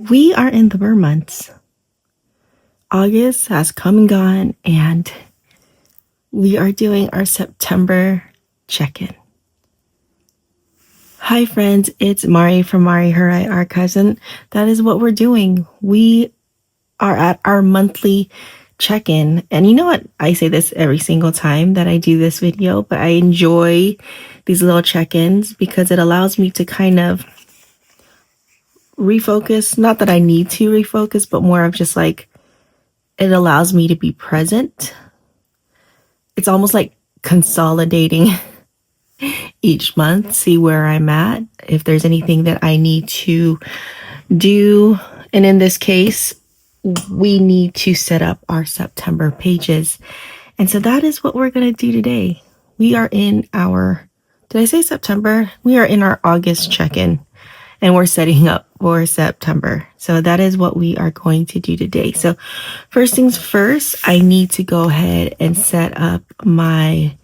We are in the burr months. August has come and gone, and we are doing our September check-in. Hi friends, it's Mari from Mari Hurai Archives, and that is what we're doing. We are at our monthly check-in. And you know what? I say this every single time that I do this video, but I enjoy these little check-ins because it allows me to kind of refocus. Not that I need to refocus, but more of just like it allows me to be present. It's almost like consolidating each month, see where I'm at, if there's anything that I need to do. And in this case, we need to set up our September pages. And so that is what we're going to do today. We are in our, did I say September? We are in our August check-in, and we're setting up for September. So that is what we are going to do today. So first things first, I need to go ahead and set up my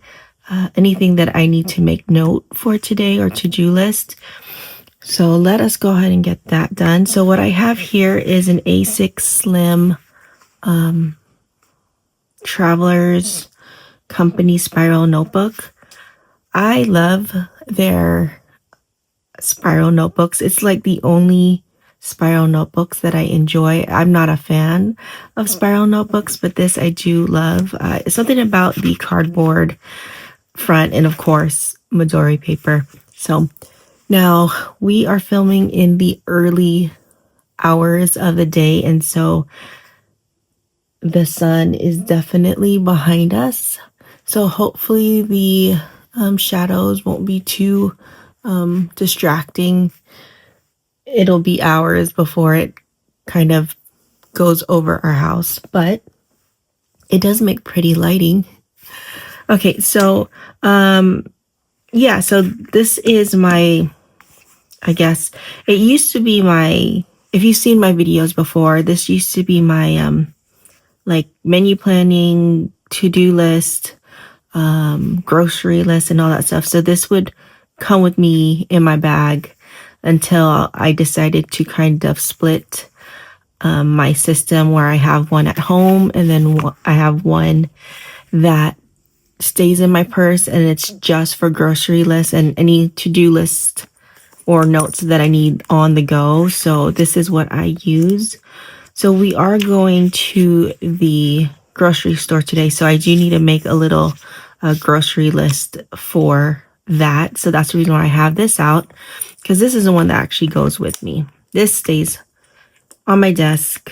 anything that I need to make note for today or to-do list. So let us go ahead and get that done. So what I have here is an A6 Slim Travelers Company Spiral Notebook. I love their spiral notebooks. It's like the only spiral notebooks that I enjoy. I'm not a fan of spiral notebooks, but this I do love. Something about the cardboard front and of course Midori paper. So now we are filming in the early hours of the day, and so the sun is definitely behind us. So hopefully the shadows won't be too distracting. It'll be hours before it kind of goes over our house, but it does make pretty lighting. Okay, so yeah, so this is my, I guess it used to be my, if you've seen my videos before, this used to be my like menu planning, to-do list, grocery list and all that stuff. So this would come with me in my bag until I decided to kind of split my system, where I have one at home and then I have one that stays in my purse, and it's just for grocery lists and any to-do list or notes that I need on the go. So this is what I use. So we are going to the grocery store today, so I do need to make a little grocery list for that. So that's the reason why I have this out, because this is the one that actually goes with me. This stays on my desk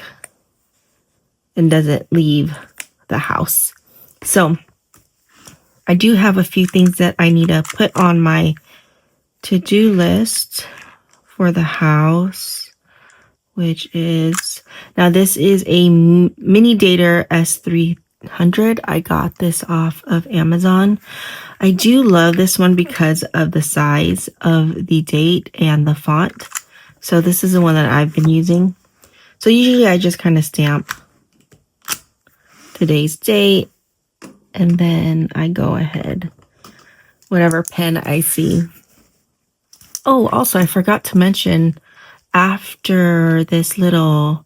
and doesn't leave the house. So I do have a few things that I need to put on my to-do list for the house, which is, now this is a mini dater S300. I got this off of Amazon. I do love this one because of the size of the date and the font. So this is the one that I've been using. So usually I just kind of stamp today's date, and then I go ahead, whatever pen I see. Oh, also, I forgot to mention, after this little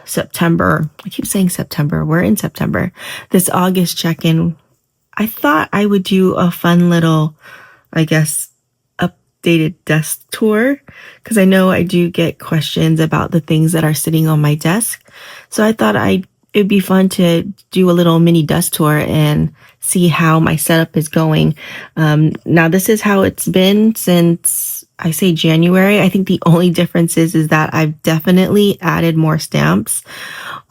September, I keep saying September, we're in September, this August check-in, I thought I would do a fun little, I guess, updated desk tour, because I know I do get questions about the things that are sitting on my desk. So I thought it'd be fun to do a little mini desk tour and see how my setup is going. Now this is how it's been since, I say January. I think the only difference is that I've definitely added more stamps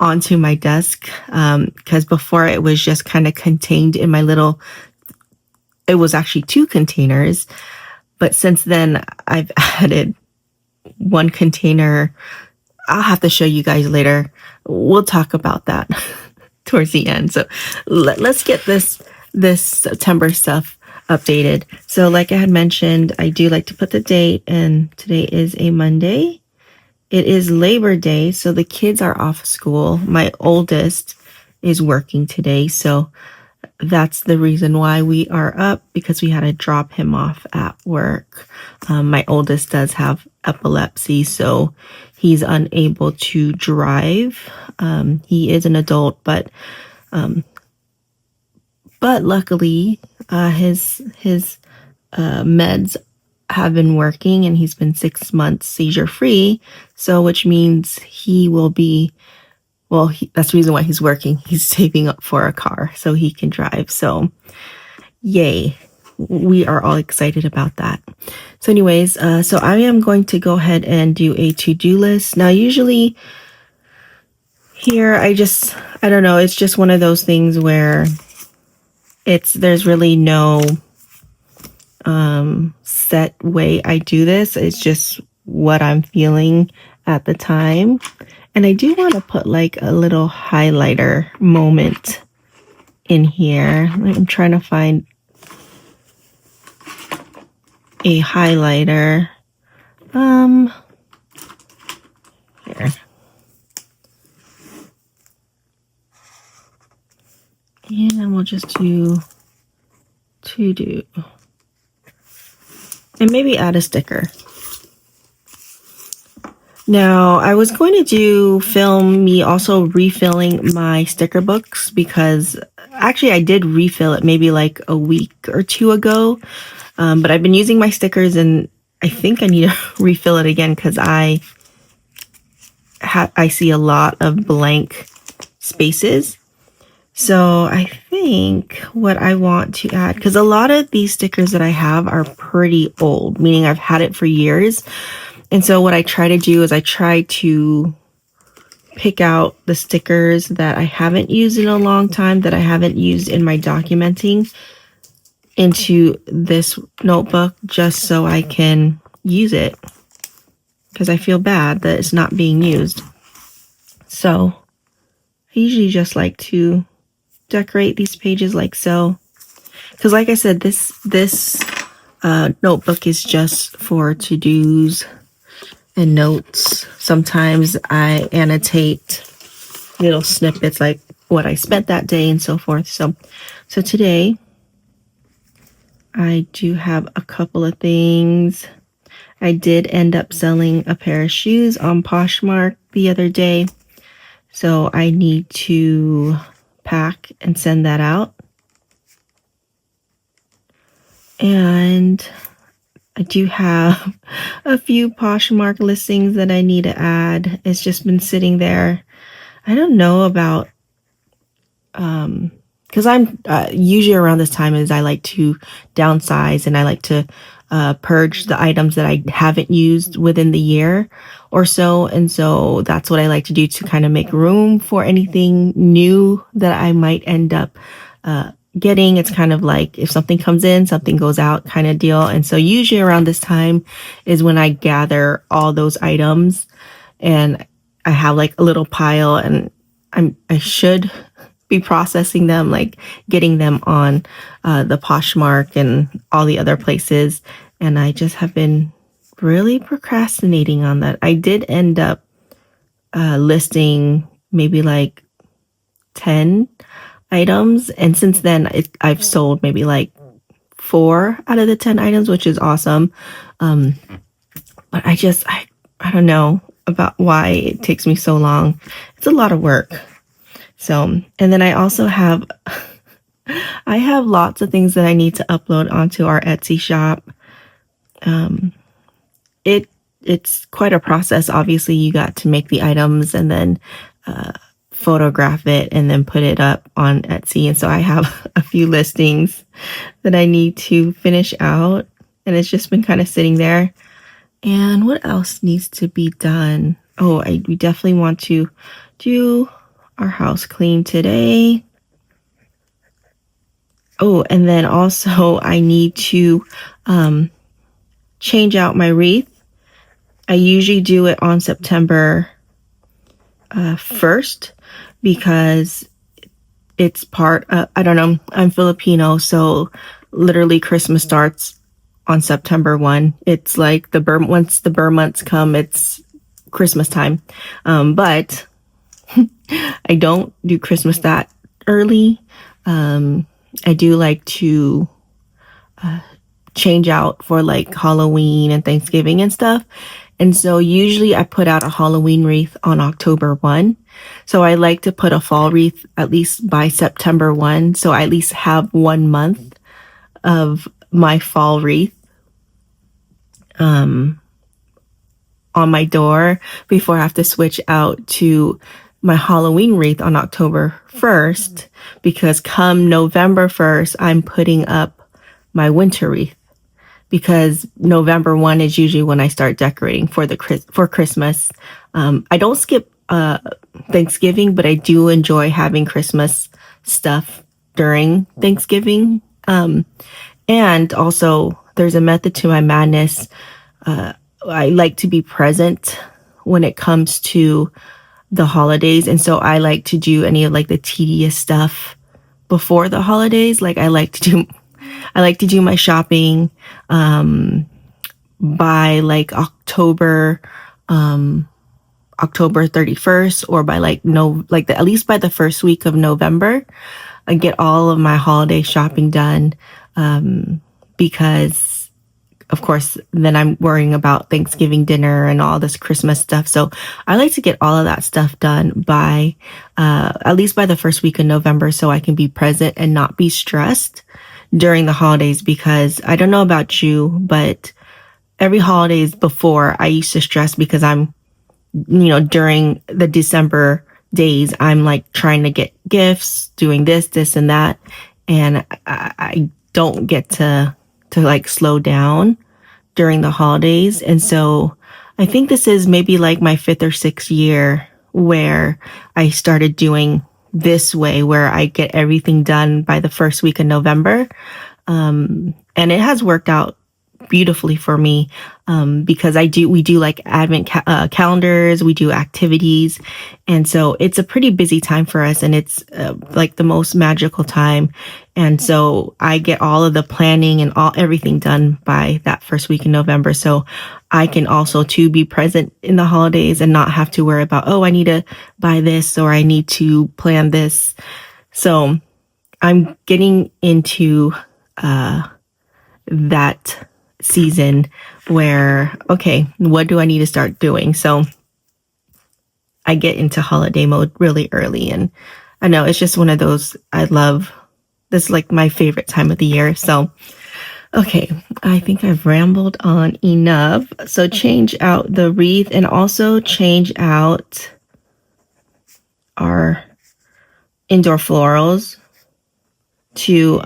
onto my desk, because before it was just kind of contained in my little, it was actually 2 containers. But since then I've added 1 container. I'll have to show you guys later. We'll talk about that towards the end. So let's get this September stuff updated. So like I had mentioned, I do like to put the date, and today is a Monday. It is Labor Day, so the kids are off school. My oldest is working today, so that's the reason why we are up, because we had to drop him off at work. My oldest does have epilepsy, so he's unable to drive. He is an adult, but luckily his meds have been working, and he's been 6 months seizure free. So which means he will be, well, that's the reason why he's working. He's saving up for a car so he can drive. So yay, we are all excited about that. So anyways, so I am going to go ahead and do a to-do list. Now usually here I don't know, it's just one of those things where there's really no set way I do this. It's just what I'm feeling at the time. And I do want to put like a little highlighter moment in here. I'm trying to find a highlighter. Here. And we'll just do to do. And maybe add a sticker. Now, I was going to film me also refilling my sticker books, because actually I did refill it maybe like a week or two ago. But I've been using my stickers, and I think I need to refill it again, because I see a lot of blank spaces. So I think what I want to add, because a lot of these stickers that I have are pretty old, meaning I've had it for years. And so what I try to do is I try to pick out the stickers that I haven't used in a long time, that I haven't used in my documenting, into this notebook, just so I can use it, because I feel bad that it's not being used. So I usually just like to decorate these pages like so, because like I said, this notebook is just for to-dos and notes. Sometimes I annotate little snippets like what I spent that day and so forth. So today I do have a couple of things. I did end up selling a pair of shoes on Poshmark the other day, so I need to pack and send that out. And I do have a few Poshmark listings that I need to add. It's just been sitting there. I don't know about, because I'm usually around this time is I like to downsize, and I like to purge the items that I haven't used within the year or so. And so that's what I like to do to kind of make room for anything new that I might end up getting. It's kind of like if something comes in, something goes out kind of deal. And so usually around this time is when I gather all those items, and I have like a little pile, and I should be processing them, like getting them on the Poshmark and all the other places. And I just have been really procrastinating on that. I did end up listing maybe like 10 items, and since then I've sold maybe like 4 out of the 10 items, which is awesome. But I don't know about why it takes me so long. It's a lot of work. So, and then I also have I have lots of things that I need to upload onto our Etsy shop. It's quite a process. Obviously, you got to make the items and then photograph it and then put it up on Etsy. And so I have a few listings that I need to finish out, and it's just been kind of sitting there. And what else needs to be done? Oh, we definitely want to do our house clean today. Oh, and then also I need to change out my wreath. I usually do it on September 1st, because it's part of, I don't know, I'm Filipino, so literally Christmas starts on September 1. It's like once the Burr months come, it's Christmas time. But I don't do Christmas that early. I do like to change out for like Halloween and Thanksgiving and stuff. And so usually I put out a Halloween wreath on October 1. So I like to put a fall wreath at least by September 1. So I at least have 1 month of my fall wreath on my door before I have to switch out to my Halloween wreath on October 1st, because come November 1st, I'm putting up my winter wreath, because November 1 is usually when I start decorating for Christmas. I don't skip Thanksgiving, but I do enjoy having Christmas stuff during Thanksgiving. And also, there's a method to my madness. I like to be present when it comes to the holidays. And so I like to do any of like the tedious stuff before the holidays. Like I like to do my shopping by like October 31st, or by at least by the first week of November. I get all of my holiday shopping done, because of course, then I'm worrying about Thanksgiving dinner and all this Christmas stuff. So I like to get all of that stuff done by at least by the first week of November, so I can be present and not be stressed during the holidays. Because I don't know about you, but every holidays before, I used to stress because I'm, during the December days, I'm like trying to get gifts, doing this and that. And I don't get to like slow down during the holidays. And so I think this is maybe like my 5th or 6th year where I started doing this way, where I get everything done by the first week of November. And it has worked out beautifully for me, because we do like advent calendars, we do activities, and so it's a pretty busy time for us, and it's like the most magical time. And so I get all of the planning and everything done by that first week in November, so I can also too be present in the holidays and not have to worry about, oh, I need to buy this or I need to plan this. So I'm getting into that season where, okay, what do I need to start doing? So I get into holiday mode really early, and I know it's just one of those, I love this, like my favorite time of the year. So okay, I think I've rambled on enough. So change out the wreath and also change out our indoor florals to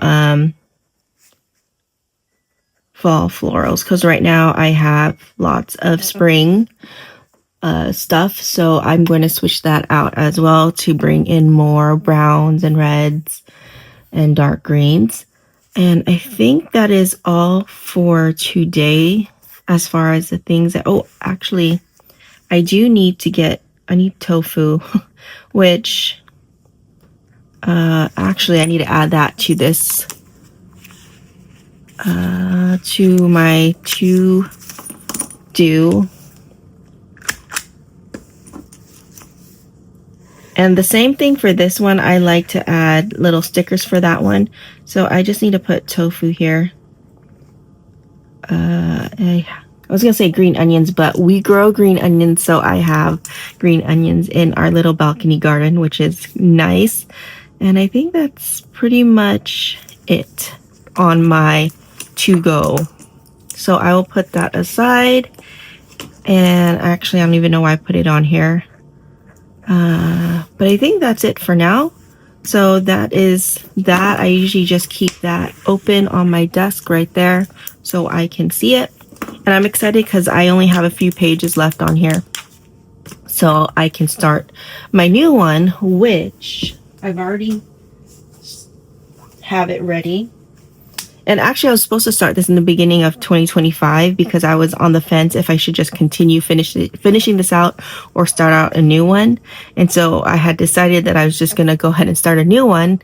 fall florals, because right now I have lots of spring stuff, so I'm going to switch that out as well to bring in more browns and reds and dark greens. And I think that is all for today as far as the things that, oh, actually I need tofu which actually I need to add that to this to my to-do. And the same thing for this one, I like to add little stickers for that one. So I just need to put tofu here. I was going to say green onions, but we grow green onions, so I have green onions in our little balcony garden, which is nice. And I think that's pretty much it on my to-go. So I will put that aside. And actually, I don't even know why I put it on here. But I think that's it for now. So that is that. I usually just keep that open on my desk right there so I can see it. And I'm excited because I only have a few pages left on here. So I can start my new one, which I've already have it ready. And actually, I was supposed to start this in the beginning of 2025 because I was on the fence if I should just continue finishing this out or start out a new one. And so I had decided that I was just going to go ahead and start a new one,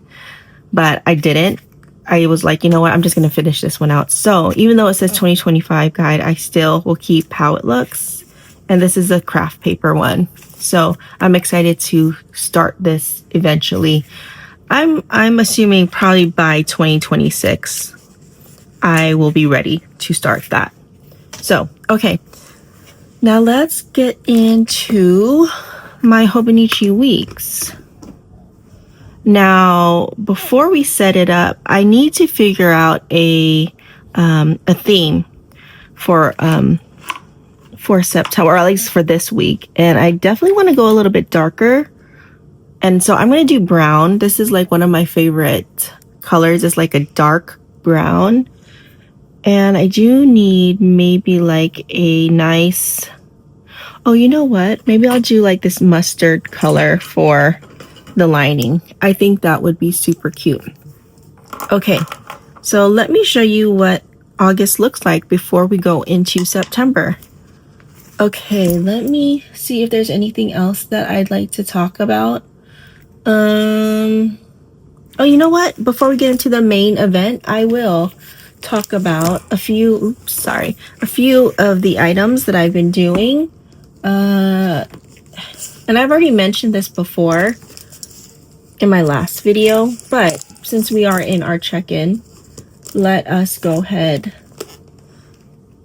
but I didn't. I was like, you know what, I'm just going to finish this one out. So even though it says 2025 guide, I still will keep how it looks. And this is a craft paper one. So I'm excited to start this eventually. I'm assuming probably by 2026 I will be ready to start that. So, okay. Now let's get into my Hobonichi weeks. Now, before we set it up, I need to figure out a theme for September, or at least for this week. And I definitely want to go a little bit darker. And so I'm going to do brown. This is like one of my favorite colors. It's like a dark brown. And I do need maybe like a nice, oh, you know what? Maybe I'll do like this mustard color for the lining. I think that would be super cute. Okay, so let me show you what August looks like before we go into September. Okay, let me see if there's anything else that I'd like to talk about. Oh, you know what? Before we get into the main event, I will talk about a few of the items that I've been doing. And I've already mentioned this before in my last video, but since we are in our check-in, let us go ahead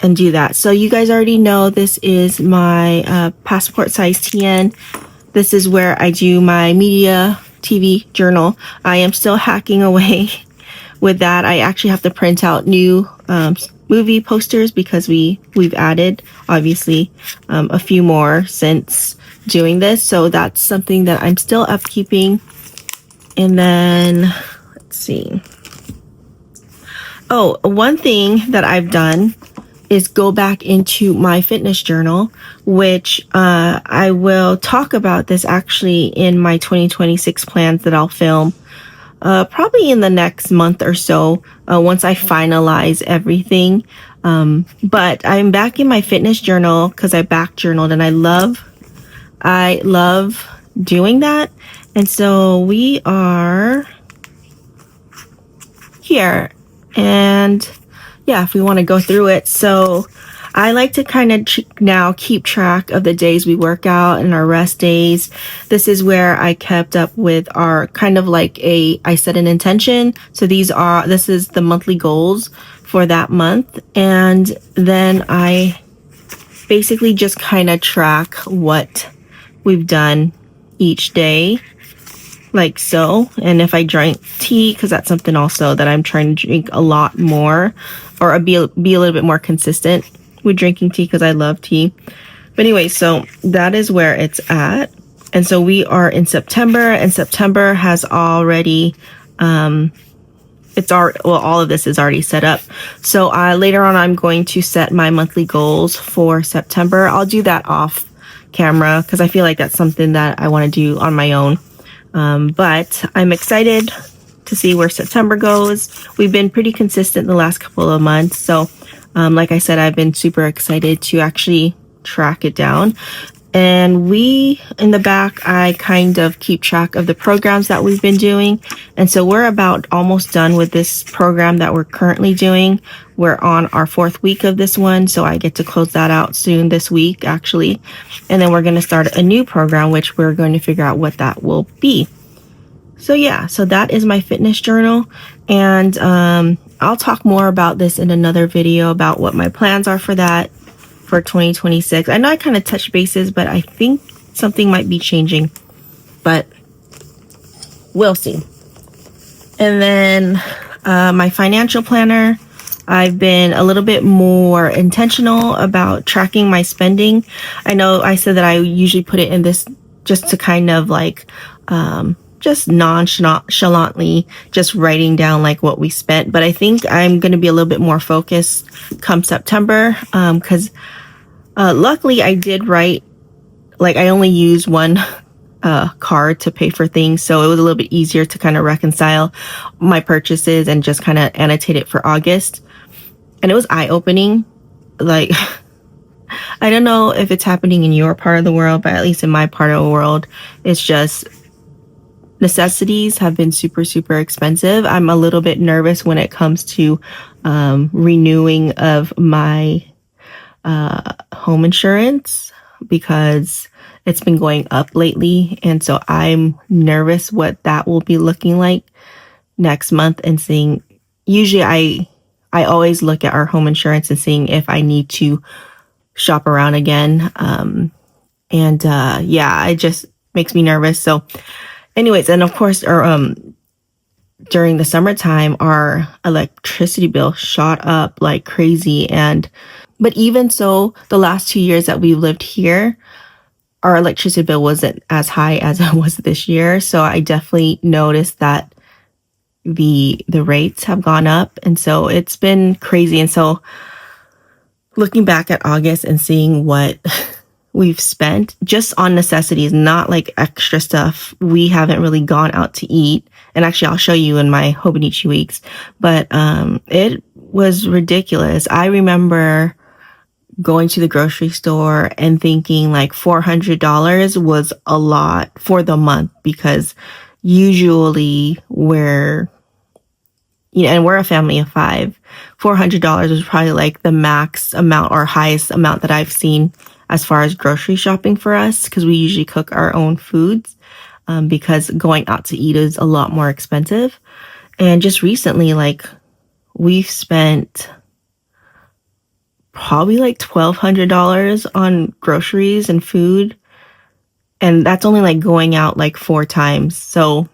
and do that. So you guys already know this is my passport size TN. This is where I do my media TV journal. I am still hacking away with that. I actually have to print out new movie posters because we've added obviously a few more since doing this. So that's something that I'm still upkeeping. And then let's see. Oh, one thing that I've done is go back into my fitness journal, which I will talk about this actually in my 2026 plans that I'll film probably in the next month or so once I finalize everything. But I'm back in my fitness journal because I back journaled and I love doing that. And so we are here, and yeah, if we want to go through it. So I like to kind of now keep track of the days we work out and our rest days. This is where I kept up with our kind of like I set an intention. So this is the monthly goals for that month. And then I basically just kind of track what we've done each day, like so. And if I drink tea, because that's something also that I'm trying to drink a lot more, or be a little bit more consistent with drinking tea because I love tea. But anyway, so that is where it's at. And so we are in September, and September has already all of this is already set up. So later on I'm going to set my monthly goals for September. I'll do that off camera because I feel like that's something that I want to do on my own. But I'm excited to see where September goes. We've been pretty consistent the last couple of months. So, like I said, I've been super excited to actually track it down. And in the back, I kind of keep track of the programs that we've been doing. And so we're about almost done with this program that we're currently doing. We're on our 4th week of this one. So I get to close that out soon this week, actually. And then we're going to start a new program, which we're going to figure out what that will be. So yeah, so that is my fitness journal. And I'll talk more about this in another video about what my plans are for that for 2026. I know I kind of touched bases, but I think something might be changing, but we'll see. And then my financial planner, I've been a little bit more intentional about tracking my spending. I know I said that I usually put it in this just to kind of like just nonchalantly just writing down like what we spent, but I think I'm going to be a little bit more focused come September because luckily I did write, like I only used one card to pay for things, so it was a little bit easier to kind of reconcile my purchases and just kind of annotate it for August. And it was eye-opening. Like I don't know if it's happening in your part of the world, but at least in my part of the world, it's just necessities have been super, super expensive. I'm a little bit nervous when it comes to renewing of my home insurance because it's been going up lately. And so I'm nervous what that will be looking like next month and seeing. Usually I always look at our home insurance and seeing if I need to shop around again. Yeah, it just makes me nervous. So anyways, and of course, during the summertime, our electricity bill shot up like crazy. But even so, the last 2 years that we've lived here, our electricity bill wasn't as high as it was this year. So I definitely noticed that the rates have gone up. And so it's been crazy. And so looking back at August and seeing what we've spent just on necessities, not like extra stuff. We haven't really gone out to eat. And actually, I'll show you in my Hobonichi weeks. But it was ridiculous. I remember going to the grocery store and thinking like $400 was a lot for the month, because usually we're a family of 5. $400 was probably like the max amount or highest amount that I've seen as far as grocery shopping for us, because we usually cook our own foods, because going out to eat is a lot more expensive. And just recently, like, we've spent probably like $1,200 on groceries and food. And that's only like going out like 4 times. So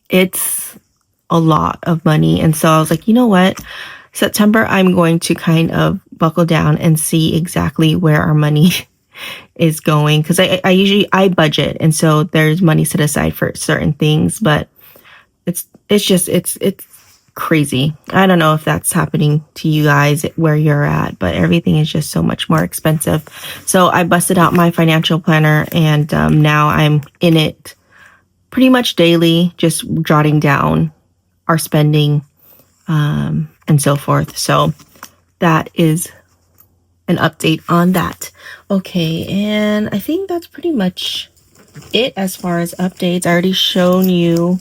it's a lot of money. And so I was like, you know what? September, I'm going to kind of buckle down and see exactly where our money is going. Because I usually budget. And so there's money set aside for certain things. But it's crazy. I don't know if that's happening to you guys where you're at, but everything is just so much more expensive. So I busted out my financial planner, and now I'm in it pretty much daily, just jotting down our spending and so forth. So that is an update on that. Okay, and I think that's pretty much it as far as updates. I already shown you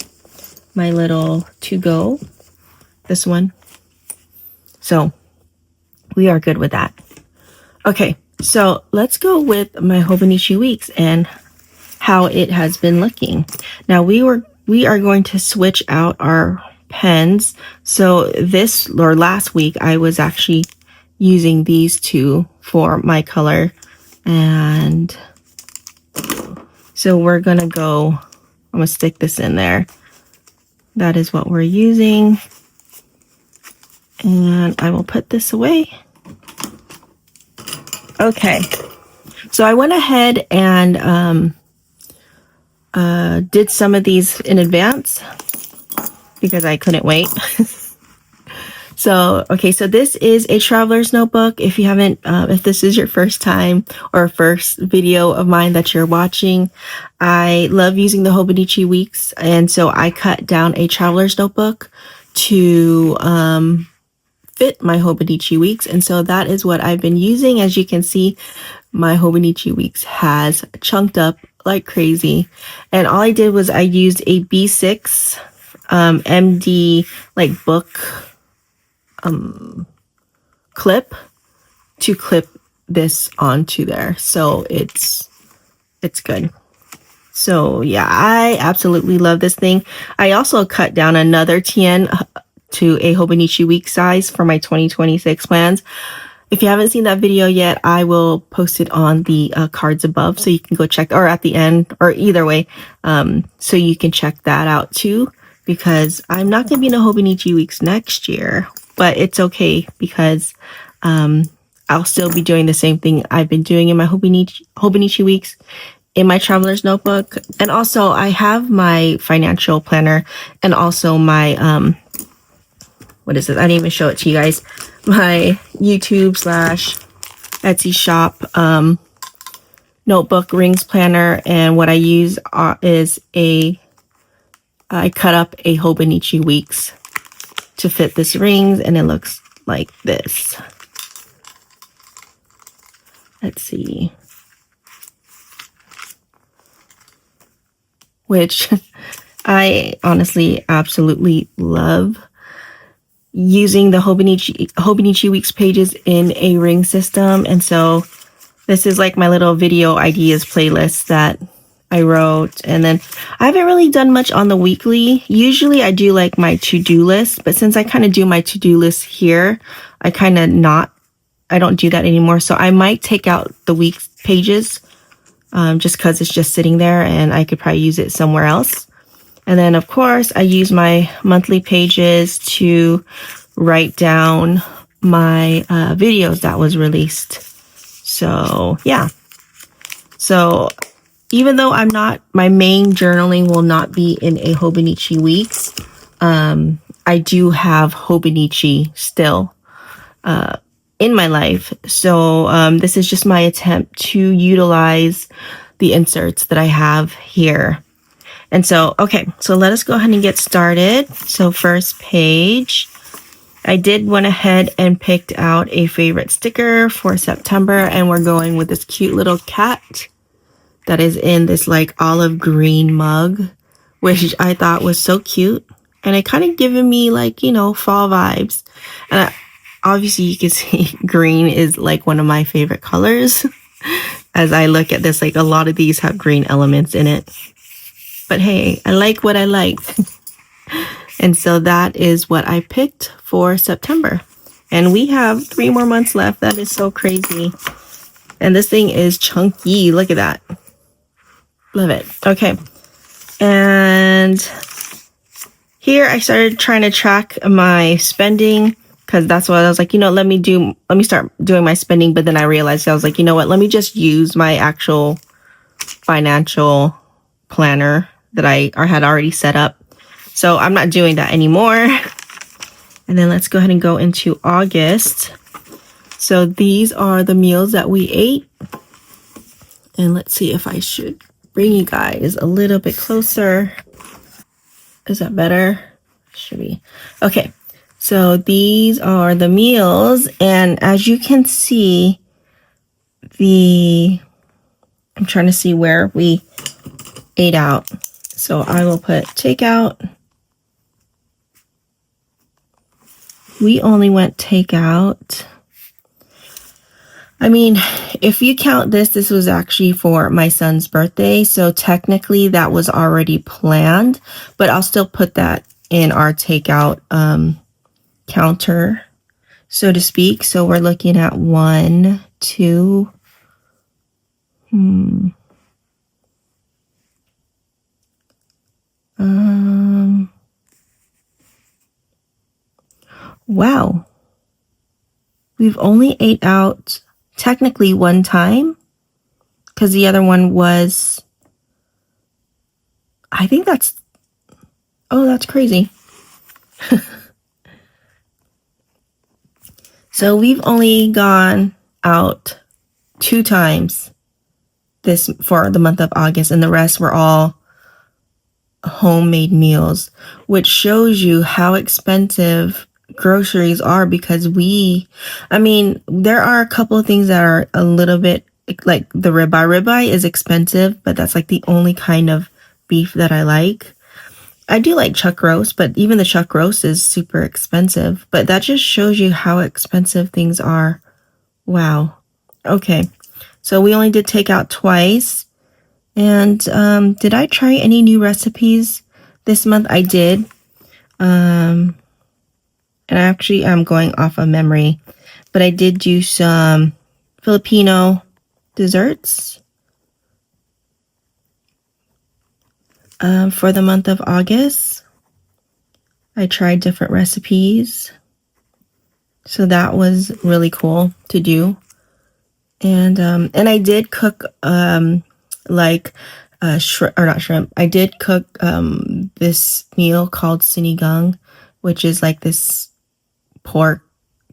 my little to-go, this one. So we are good with that. Okay, so let's go with my Hobonichi weeks and how it has been looking. Now we are going to switch out our pens. So last week I was actually using these two for my color, and so I'm gonna stick this in there. That is what we're using, and I will put this away. Okay, so I went ahead and did some of these in advance because I couldn't wait. So this is a traveler's notebook. If you haven't, if this is your first time or first video of mine that you're watching, I love using the Hobonichi weeks. And so I cut down a traveler's notebook to fit my Hobonichi weeks. And so that is what I've been using. As you can see, my Hobonichi weeks has chunked up like crazy. And all I did was I used a B6 MD like book clip to clip this onto there. So it's good. So yeah, I absolutely love this thing. I also cut down another 10 to a Hobonichi week size for my 2026 plans. If you haven't seen that video yet, I will post it on the cards above, so you can go check, or at the end, or either way, so you can check that out too, because I'm not going to be in a Hobonichi weeks next year, but it's okay because I'll still be doing the same thing I've been doing in my Hobonichi weeks in my traveler's notebook. And also I have my financial planner and also my, what is it? I didn't even show it to you guys. My YouTube / Etsy shop notebook rings planner. And what I use is I cut up a Hobonichi weeks to fit this rings, and it looks like this. Let's see. Which I honestly absolutely love using the Hobonichi weeks pages in a ring system. And so This is like my little video ideas playlist that I wrote. And then I haven't really done much on the weekly. Usually I do like my to-do list, but since I kind of do my to-do list here, I don't do that anymore. So I might take out the week pages just because it's just sitting there and I could probably use it somewhere else. And then, of course, I use my monthly pages to write down my videos that was released. So, yeah. So, even though my main journaling will not be in a Hobonichi weeks, I do have Hobonichi still in my life. So, this is just my attempt to utilize the inserts that I have here. And so, okay, so let us go ahead and get started. So first page, I went ahead and picked out a favorite sticker for September, and we're going with this cute little cat that is in this like olive green mug, which I thought was so cute. And it kind of given me like, fall vibes. And obviously you can see green is like one of my favorite colors. As I look at this, like a lot of these have green elements in it. But hey, I like what I like. And so that is what I picked for September. And we have 3 more months left. That is so crazy. And this thing is chunky. Look at that. Love it. Okay. And here I started trying to track my spending because that's what I was like, let me start doing my spending. But then I realized I was like, what, let me just use my actual financial planner that I had already set up. So I'm not doing that anymore. And then let's go ahead and go into August. So these are the meals that we ate. And let's see if I should bring you guys a little bit closer. Is that better? Should be. Okay. So these are the meals. And as you can see, I'm trying to see where we ate out. So I will put takeout. We only went takeout. I mean, if you count this was actually for my son's birthday. So technically that was already planned, but I'll still put that in our takeout counter, so to speak. So we're looking at 1, 2, wow. We've only ate out technically 1 time because the other one was, I think that's crazy. So we've only gone out 2 times for the month of August, and the rest were all homemade meals, which shows you how expensive groceries are because there are a couple of things that are a little bit like the ribeye. Ribeye is expensive, but that's like the only kind of beef that I like. I do like chuck roast, but even the chuck roast is super expensive. But that just shows you how expensive things are. Wow. Okay. So we only did take out twice. And did I try any new recipes this month? I did. And actually I'm going off of memory. But I did do some Filipino desserts for the month of August. I tried different recipes. So that was really cool to do. And I did cook not shrimp. I did cook this meal called sinigang, which is like this pork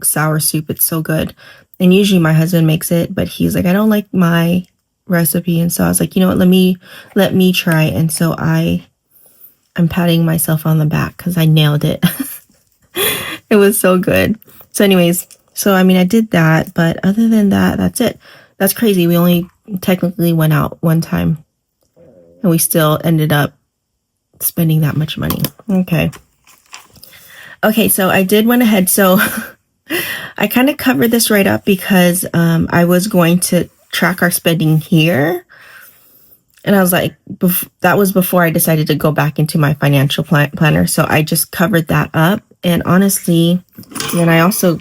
sour soup. It's so good. And usually my husband makes it, but he's like, I don't like my recipe. And so I was like, you know what, let me try. And so I'm patting myself on the back because I nailed it. It was so good. So anyways, I did that, but other than that, that's it. That's crazy. We only technically went out 1 time and we still ended up spending that much money. Okay, so I went ahead. So I kind of covered this right up because I was going to track our spending here. And I was like, that was before I decided to go back into my financial planner. So I just covered that up. And honestly, then I also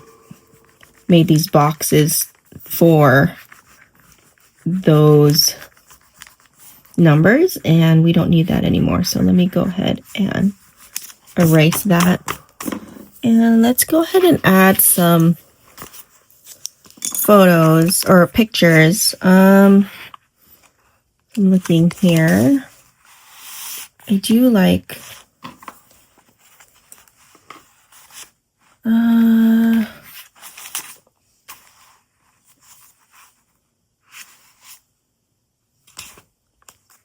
made these boxes for those numbers, and we don't need that anymore. So let me go ahead and erase that. And let's go ahead and add some photos or pictures. I'm looking here. I do like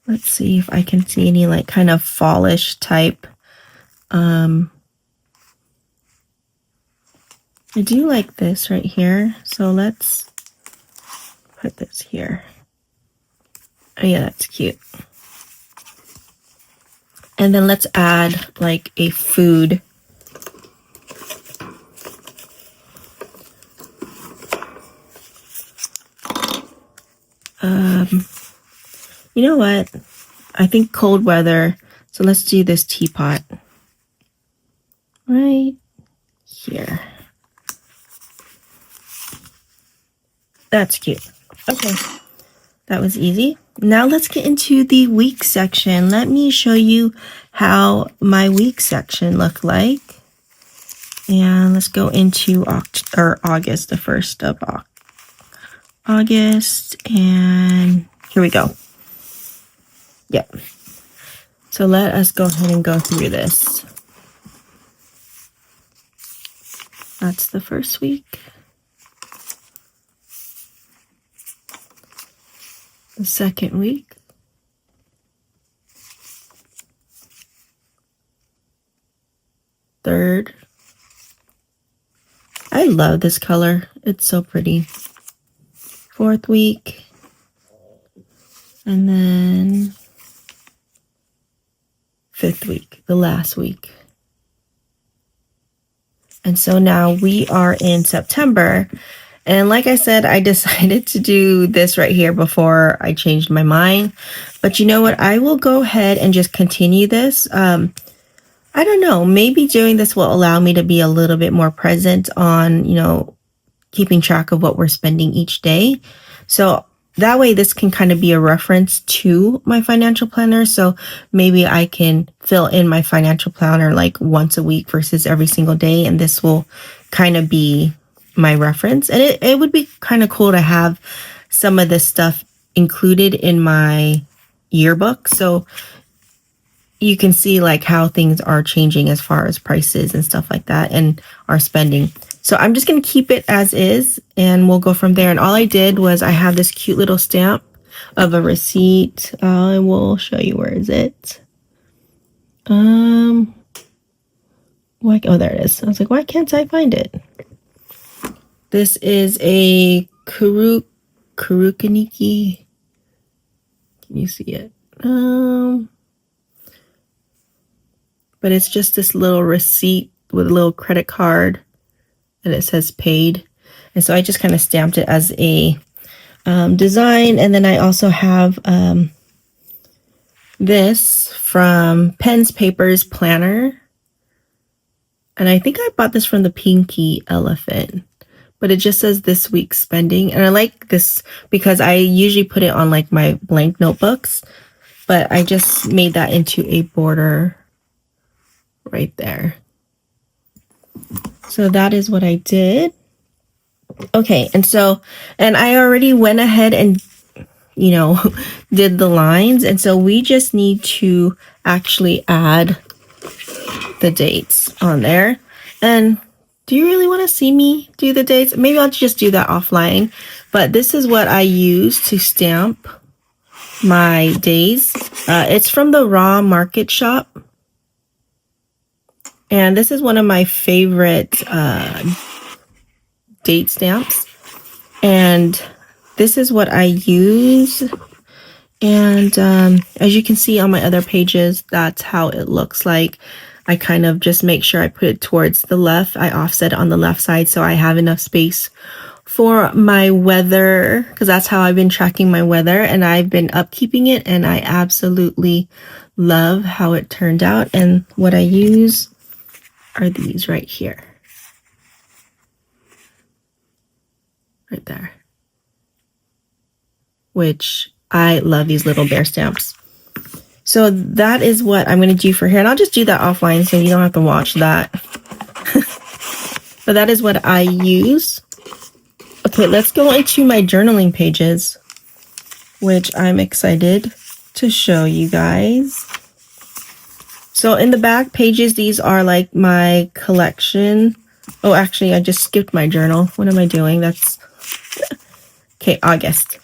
let's see if I can see any like kind of fallish type. I do like this right here. So let's put this here. Oh yeah, that's cute. And then let's add like a food. You know what? I think cold weather. So let's do this teapot right here. That's cute. Okay, that was easy. Now let's get into the week section. Let me show you how my week section looked like. And let's go into August, the 1st of August. And here we go. Yep. So let us go ahead and go through this. That's the first week. The second week. Third. I love this color. It's so pretty. Fourth week. And then fifth week, the last week. And so now we are in September. And like I said, I decided to do this right here before I changed my mind. But you know what? I will go ahead and just continue this. I don't know. Maybe doing this will allow me to be a little bit more present on, you know, keeping track of what we're spending each day. So that way this can kind of be a reference to my financial planner. So maybe I can fill in my financial planner like once a week versus every single day. And this will kind of be my reference. And it would be kind of cool to have some of this stuff included in my yearbook. So you can see like how things are changing as far as prices and stuff like that and our spending. So I'm just going to keep it as is and we'll go from there. And all I did was I have this cute little stamp of a receipt. I will show you. Where is it? Oh, there it is. I was like, why can't I find it? This is a Kurukaniki. Can you see it? But it's just this little receipt with a little credit card and it says paid. And so I just kind of stamped it as a design. And then I also have this from Pens Papers Planner. And I think I bought this from the Pinky Elephant. But it just says this week's spending. And I like this because I usually put it on like my blank notebooks. But I just made that into a border right there. So that is what I did. Okay, and I already went ahead and, you know, did the lines. And so we just need to actually add the dates on there. And do you really want to see me do the dates? Maybe I'll just do that offline. But this is what I use to stamp my days. It's from the Raw Market Shop. And this is one of my favorite date stamps. And this is what I use. And as you can see on my other pages, that's how it looks like. I kind of just make sure I put it towards the left. I offset it on the left side so I have enough space for my weather, because that's how I've been tracking my weather, and I've been upkeeping it, and I absolutely love how it turned out. And what I use are these right here. Right there. Which I love these little bear stamps. So that is what I'm going to do for here. And I'll just do that offline so you don't have to watch that. But that is what I use. Okay, let's go into my journaling pages, which I'm excited to show you guys. So in the back pages, these are like my collection. Oh, actually, I just skipped my journal. What am I doing? That's okay, August.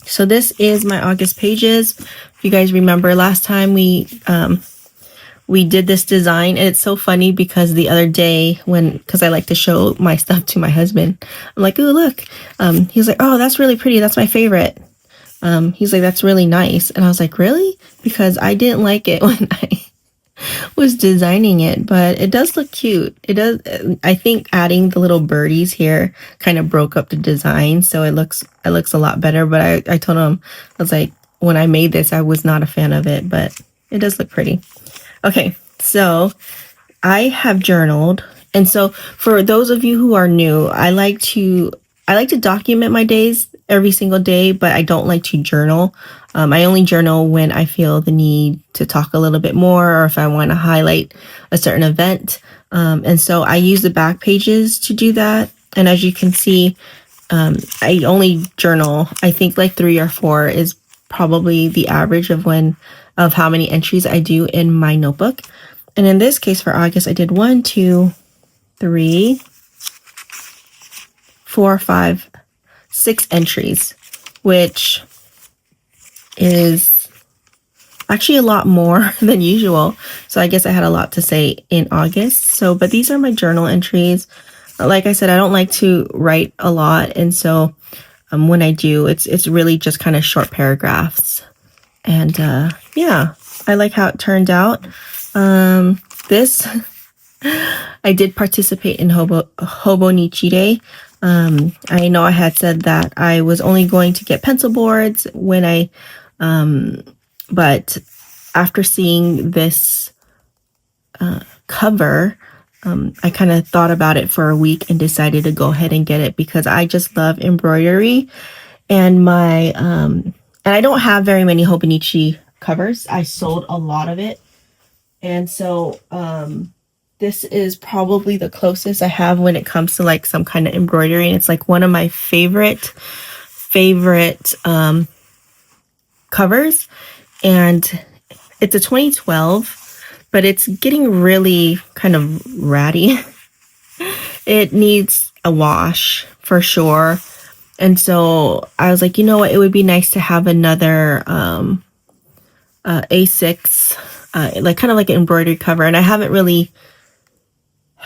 So this is my August pages. If you guys remember last time we did this design, and it's so funny because the other day because I like to show my stuff to my husband, I'm like, oh, look. He's like, oh, that's really pretty. That's my favorite. He's like, that's really nice. And I was like, really? Because I didn't like it when I was designing it, but it does look cute. It does. I think adding the little birdies here kind of broke up the design, so it looks a lot better. But I told him, I was like, when I made this, I was not a fan of it, but it does look pretty. Okay, so I have journaled, and so for those of you who are new, I like to document my days every single day, but I don't like to journal. I only journal when I feel the need to talk a little bit more, or if I want to highlight a certain event. And so I use the back pages to do that. And as you can see, I only journal, I think like 3 or 4 is probably the average of how many entries I do in my notebook. And in this case for August, I did 1, 2, 3, 4, 5, 6 entries, which is actually a lot more than usual. So I guess I had a lot to say in August. So, but these are my journal entries. Like I said, I don't like to write a lot. And so when I do, it's really just kind of short paragraphs. And yeah, I like how it turned out. This, I did participate in Hobonichi Day. I know I had said that I was only going to get pencil boards when but after seeing this cover, I kind of thought about it for a week and decided to go ahead and get it because I just love embroidery, and and I don't have very many Hobonichi covers. I sold a lot of it, and so this is probably the closest I have when it comes to like some kind of embroidery, and it's like one of my favorite covers. And it's a 2012, but it's getting really kind of ratty. It needs a wash for sure. And so I was like, you know what, it would be nice to have another A6 like kind of like an embroidery cover. And I haven't really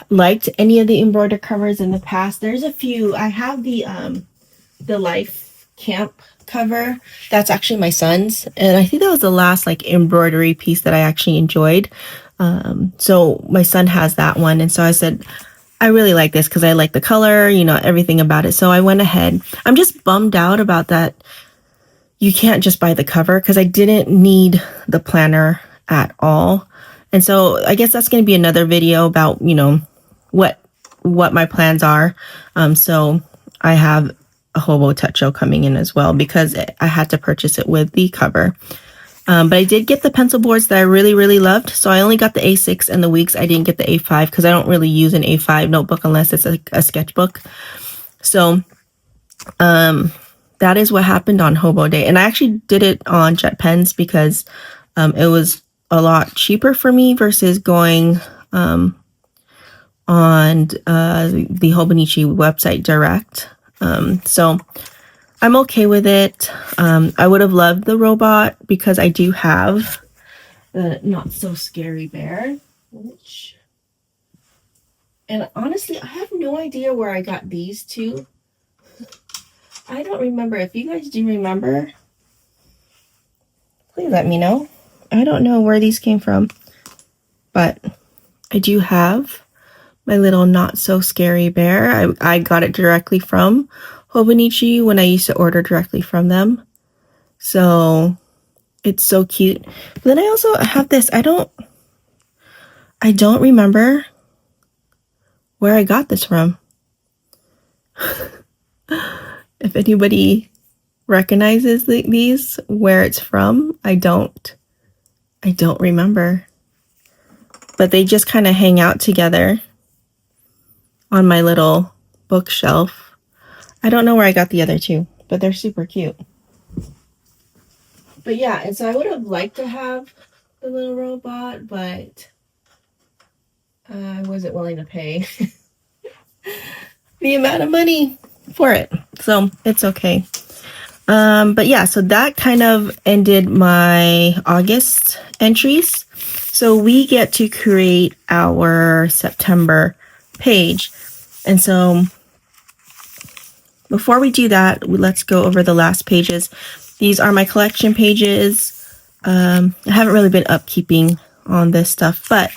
liked any of the embroidered covers in the past. There's a few. I have the Life Camp cover. That's actually my son's, and I think that was the last like embroidery piece that I actually enjoyed. So my son has that one, and so I said I really like this because I like the color, you know, everything about it. So I went ahead. I'm just bummed out about that. You can't just buy the cover because I didn't need the planner at all. And so I guess that's going to be another video about, you know, what my plans are. So I have a Hobo Touch Show coming in as well because I had to purchase it with the cover. But I did get the pencil boards that I really, really loved. So I only got the A6 and the Weeks. I didn't get the A5 because I don't really use an A5 notebook unless it's like a sketchbook. So that is what happened on Hobo Day. And I actually did it on jet pens because it was a lot cheaper for me versus going on the Hobonichi website direct. So I'm okay with it. I would have loved the robot because I do have the Not So Scary Bear, and honestly, I have no idea where I got these two. I don't remember. If you guys do remember, please let me know. I don't know where these came from, but I do have My little not so scary bear. I got it directly from Hobonichi when I used to order directly from them. So it's so cute. But then I also have this. I don't remember where I got this from. If anybody recognizes these, where it's from, I don't remember. But they just kind of hang out together on my little bookshelf. I don't know where I got the other two, but they're super cute. But yeah, and so I would have liked to have the little robot, but I wasn't willing to pay the amount of money for it. So it's okay. But yeah, so that kind of ended my August entries. So we get to create our September page. And so before we do that, let's go over the last pages. These are my collection pages. I haven't really been upkeeping on this stuff, but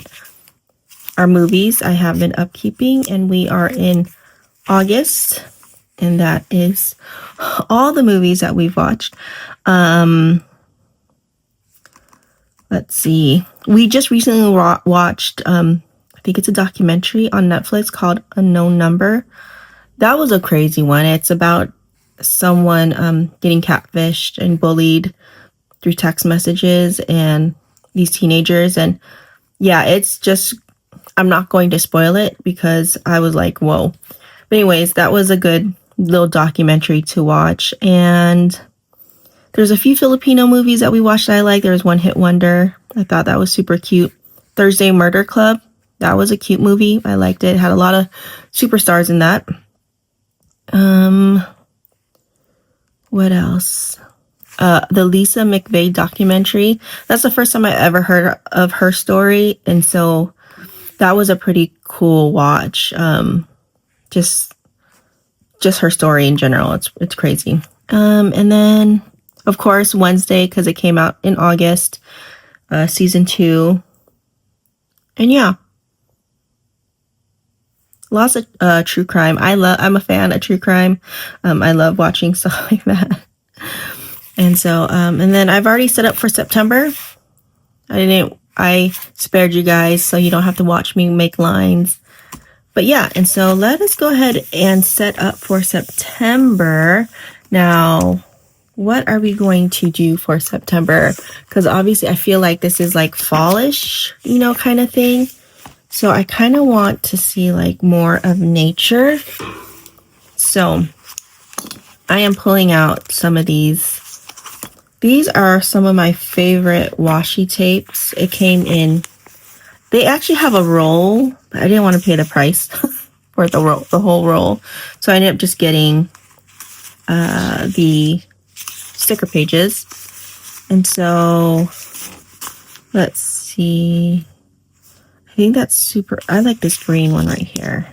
our movies I have been upkeeping, and we are in August, and that is all the movies that we've watched. Let's see. We just recently watched, I think it's a documentary on Netflix called Unknown Number. That was a crazy one. It's about someone getting catfished and bullied through text messages and these teenagers. And yeah, it's just, I'm not going to spoil it because I was like, whoa. But anyways, that was a good little documentary to watch. And there's a few Filipino movies that we watched that I like. There was One Hit Wonder. I thought that was super cute. Thursday Murder Club. That was a cute movie. I liked it. It had a lot of superstars in that. What else? The Lisa McVeigh documentary. That's the first time I ever heard of her story. And so that was a pretty cool watch. Just her story in general. It's crazy. And then of course Wednesday, because it came out in August, season 2. And yeah. Lots of true crime. I'm a fan of true crime. I love watching stuff like that. And so, and then I've already set up for September. I spared you guys so you don't have to watch me make lines. But yeah, and so let us go ahead and set up for September. Now, what are we going to do for September? Because obviously I feel like this is like fallish, kind of thing. So I kind of want to see like more of nature. So I am pulling out some of these. These are some of my favorite washi tapes. It came in, they actually have a roll, but I didn't want to pay the price for the whole roll. So I ended up just getting the sticker pages. And so let's see. I think that's super, I like this green one right here.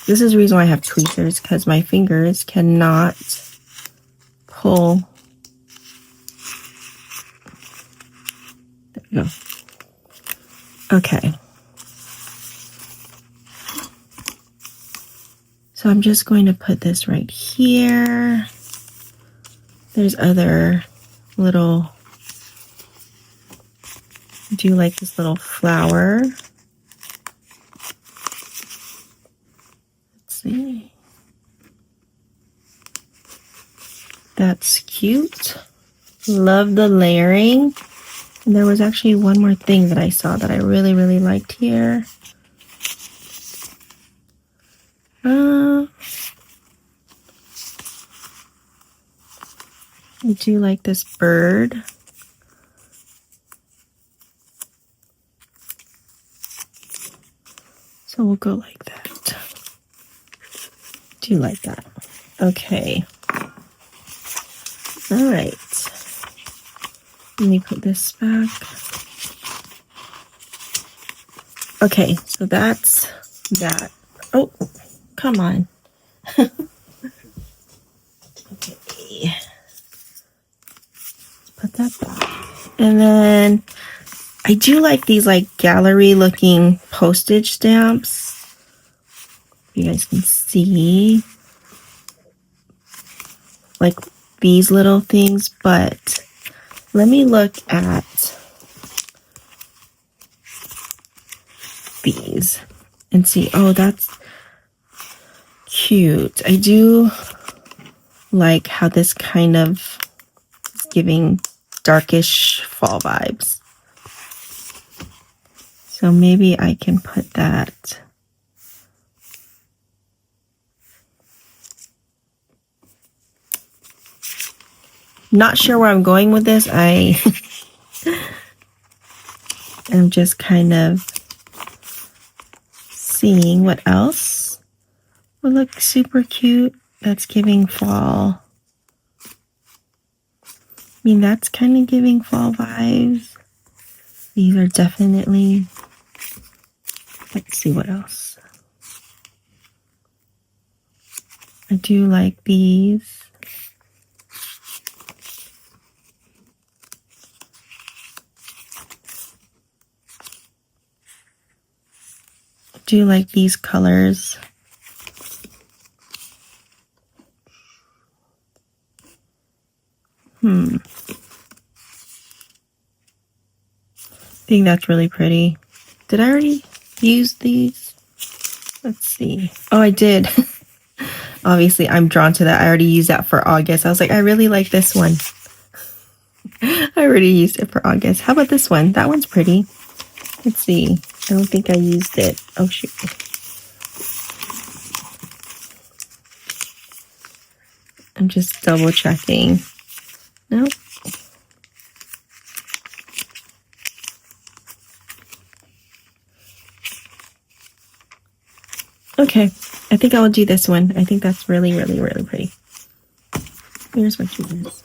This is the reason why I have tweezers, because my fingers cannot pull. There we go. Okay. So I'm just going to put this right here. There's other little, I do like this little flower. Let's see. That's cute. Love the layering. And there was actually one more thing that I saw that I really, really liked here. I do like this bird. So we'll go like that. Do like that. Okay. All right. Let me put this back. Okay, so that's that. Oh, come on. Okay. Put that back. And then I do like these like gallery looking postage stamps. You guys can see like these little things, but let me look at these and see. Oh, that's cute. I do like how this kind of is giving darkish fall vibes. So maybe I can put that. Not sure where I'm going with this. I am just kind of seeing what else would look super cute. That's giving fall. I mean, that's kind of giving fall vibes. These are definitely, let's see what else. I do like these. I do like these colors. I think that's really pretty. Did I already use these? Let's see. Oh, I did. Obviously, I'm drawn to that. I already used that for August. I was like, I really like this one. I already used it for August. How about this one? That one's pretty. Let's see. I don't think I used it. Oh, shoot. I'm just double checking. Nope. Okay, I think I'll do this one. I think that's really, really, really pretty. Here's what you use.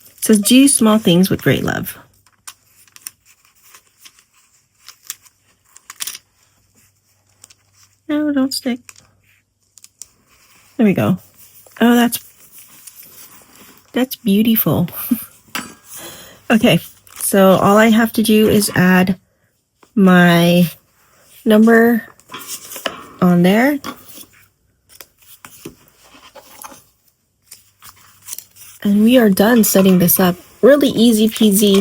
It says, do small things with great love. No, don't stick. There we go. Oh, that's beautiful. Okay, so all I have to do is add my number on there. And we are done setting this up. Really easy peasy.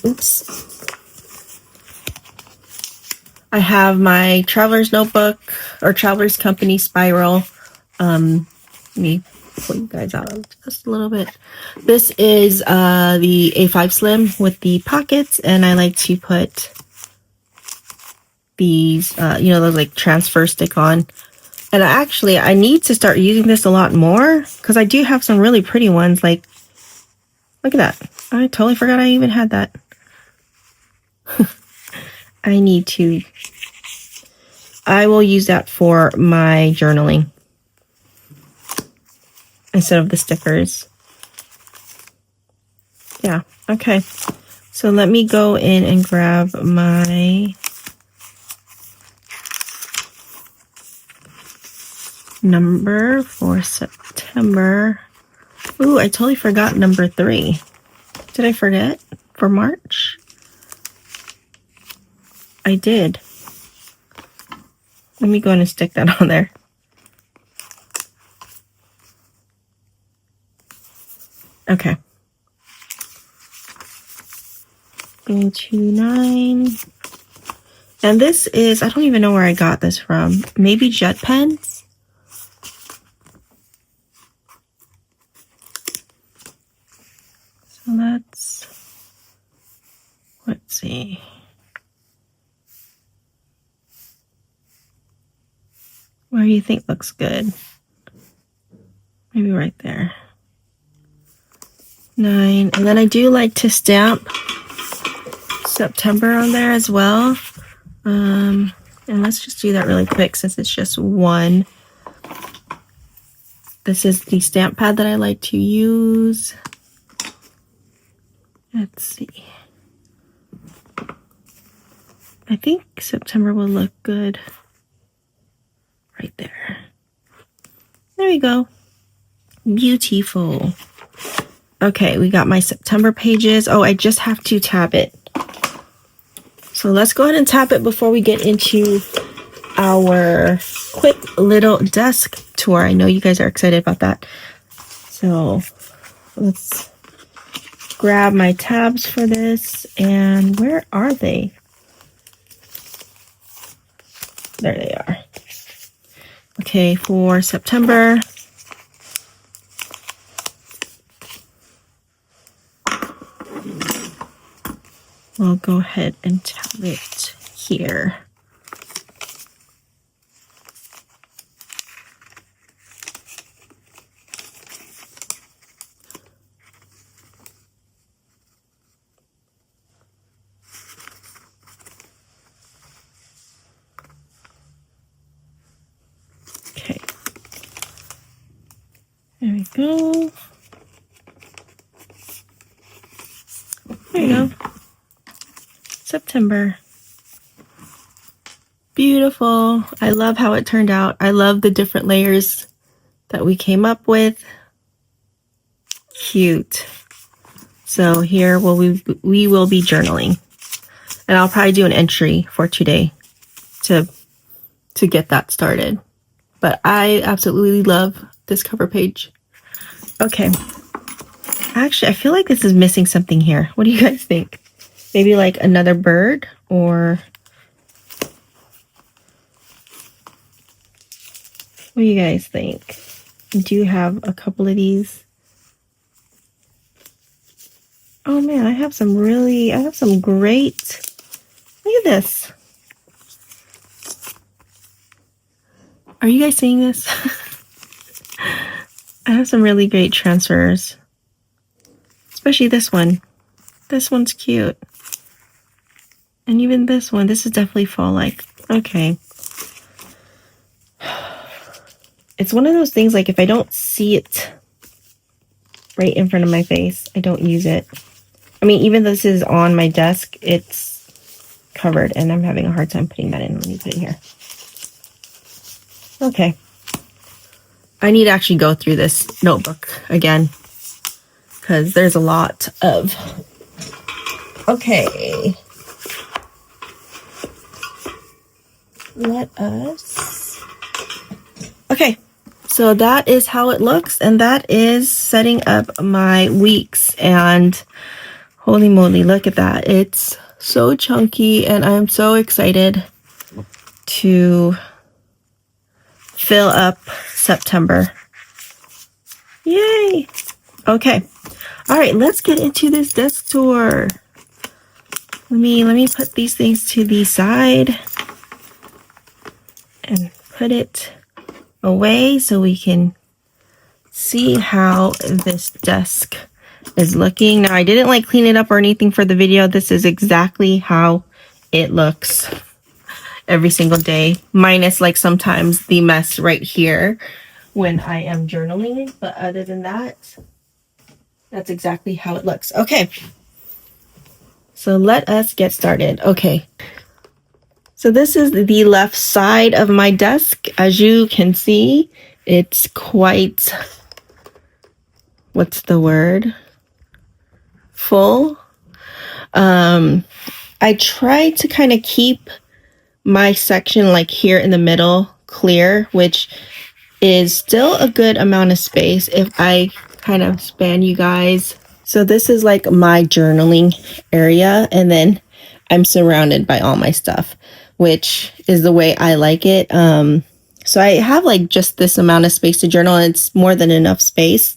Oops. I have my Traveler's Notebook or Traveler's Company Spiral. Let me pull you guys out just a little bit. This is the A5 Slim with the pockets, and I like to put these, those like transfer stick on. And I need to start using this a lot more because I do have some really pretty ones. Like, look at that. I totally forgot I even had that. I will use that for my journaling instead of the stickers. Yeah, okay. So let me go in and grab my number for September. Ooh, I totally forgot number 3. Did I forget for March? I did. Let me go in and stick that on there. Okay. Go to 9. And this is, I don't even know where I got this from. Maybe Jet Pens? So let's see. Where do you think looks good? Maybe right there. 9. And then I do like to stamp September on there as well. And let's just do that really quick since it's just one. This is the stamp pad that I like to use. Let's see. I think September will look good right there. There we go. Beautiful. Okay, we got my September pages. Oh, I just have to tab it. So let's go ahead and tap it before we get into our quick little desk tour. I know you guys are excited about that. So let's grab my tabs for this. And where are they? There they are. Okay, for September. We'll go ahead and tab it here. Okay. There we go. There you go. September. Beautiful. I love how it turned out. I love the different layers that we came up with. Cute. So here we will be journaling. And I'll probably do an entry for today to get that started. But I absolutely love this cover page. Okay. Actually, I feel like this is missing something here. What do you guys think? Maybe like another bird, or what do you guys think? Do you have a couple of these? Oh man, I have some great, look at this. Are you guys seeing this? I have some really great transfers, especially this one. This one's cute. And even this one, this is definitely fall-like. Okay. It's one of those things, like if I don't see it right in front of my face, I don't use it. I mean, even though this is on my desk, it's covered and I'm having a hard time putting that in. Let me put it here. Okay. I need to actually go through this notebook again because there's a lot of... Okay. Let us... Okay. So that is how it looks, and that is setting up my weeks. And holy moly, look at that. It's so chunky, and I'm so excited to fill up September. Yay! Okay. All right, let's get into this desk tour. Let me put these things to the side and put it away so we can see how this desk is looking. Now, I didn't like clean it up or anything for the video. This is exactly how it looks every single day, minus like sometimes the mess right here when I am journaling. But other than that, that's exactly how it looks. Okay, so let us get started. Okay. So this is the left side of my desk. As you can see, it's quite, what's the word? Full. I try to kind of keep my section like here in the middle clear, which is still a good amount of space if I kind of span you guys. So this is like my journaling area, and then I'm surrounded by all my stuff, which is the way I like it. So I have like just this amount of space to journal, and it's more than enough space,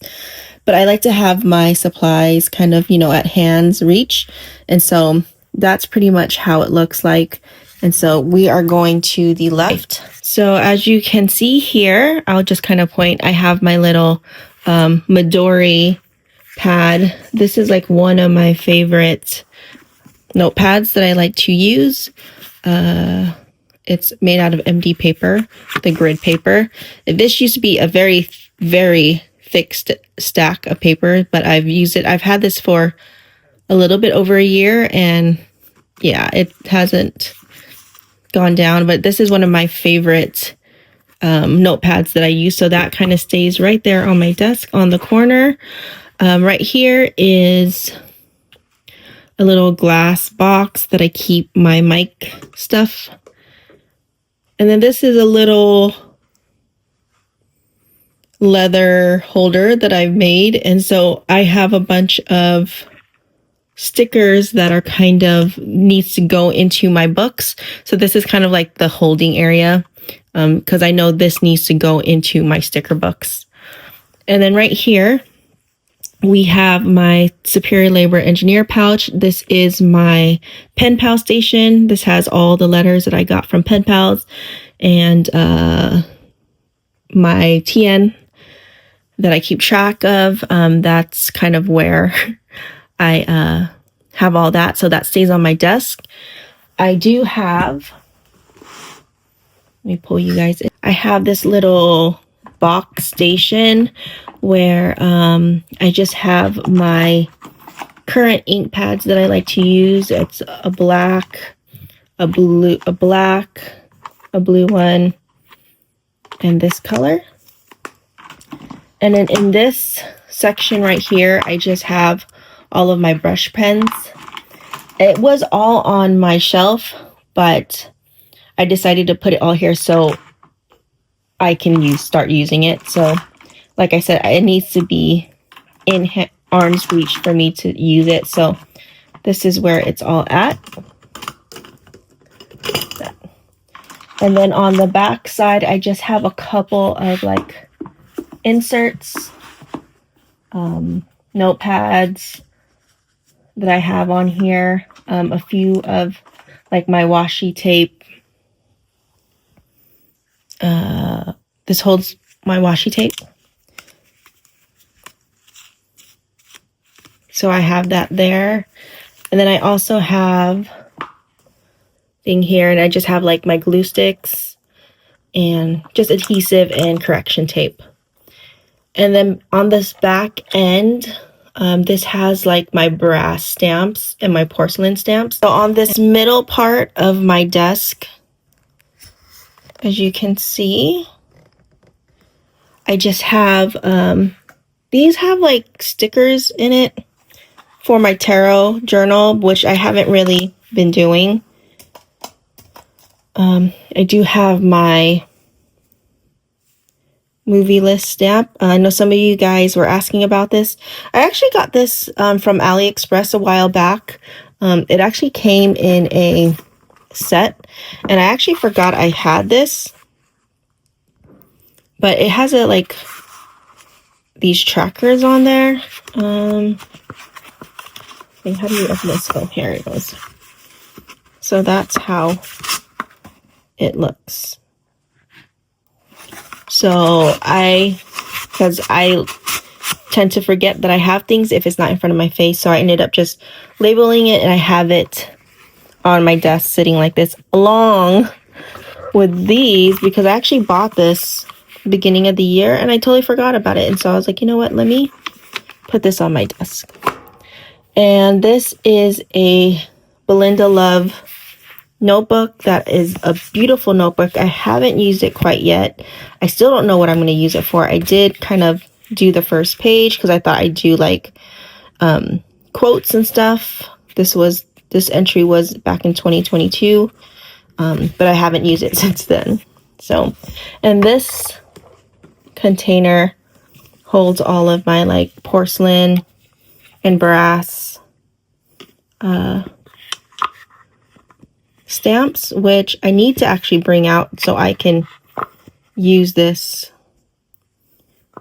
but I like to have my supplies kind of, at hand's reach. And so that's pretty much how it looks like. And so we are going to the left. So as you can see here, I'll just kind of point, I have my little Midori pad. This is like one of my favorite notepads that I like to use. It's made out of MD paper, the grid paper. This used to be a very, very thick stack of paper, but I've used it. I've had this for a little bit over a year, and yeah, it hasn't gone down, but this is one of my favorite notepads that I use. So that kind of stays right there on my desk on the corner. Right here is a little glass box that I keep my mic stuff. And then this is a little leather holder that I've made. And so I have a bunch of stickers that are kind of needs to go into my books. So this is kind of like the holding area, because I know this needs to go into my sticker books. And then right here, we have my Superior Labor Engineer pouch. This is my pen pal station. This has all the letters that I got from pen pals, and my TN that I keep track of. That's kind of where I have all that. So that stays on my desk. I do have, let me pull you guys in. I have this little box station where I just have my current ink pads that I like to use. It's a black, a blue one, and this color. And then in this section right here, I just have all of my brush pens. It was all on my shelf, but I decided to put it all here so I can start using it. So like I said, it needs to be in arm's reach for me to use it. So this is where it's all at. And then on the back side, I just have a couple of like inserts, notepads that I have on here, a few of like my washi tape. This holds my washi tape. So I have that there. And then I also have thing here, and I just have like my glue sticks and just adhesive and correction tape. And then on this back end, this has like my brass stamps and my porcelain stamps. So on this middle part of my desk, as you can see, I just have, these have like stickers in it for my tarot journal, which I haven't really been doing. I do have my movie list stamp. I know some of you guys were asking about this. I actually got this from AliExpress a while back. It actually came in a set, and I actually forgot I had this. But it has like these trackers on there. How do you open this? Oh, here it goes. So that's how it looks. So because I tend to forget that I have things if it's not in front of my face, so I ended up just labeling it, and I have it on my desk sitting like this, along with these, because I actually bought this beginning of the year and I totally forgot about it. And so I was like, you know what, let me put this on my desk. And this is a Belinda Love notebook. That is a beautiful notebook. I haven't used it quite yet. I still don't know what I'm going to use it for. I did kind of do the first page because I thought I'd do like quotes and stuff. This entry was back in 2022, but I haven't used it since then. So, and this container holds all of my like porcelain and brass stamps, which I need to actually bring out so I can use this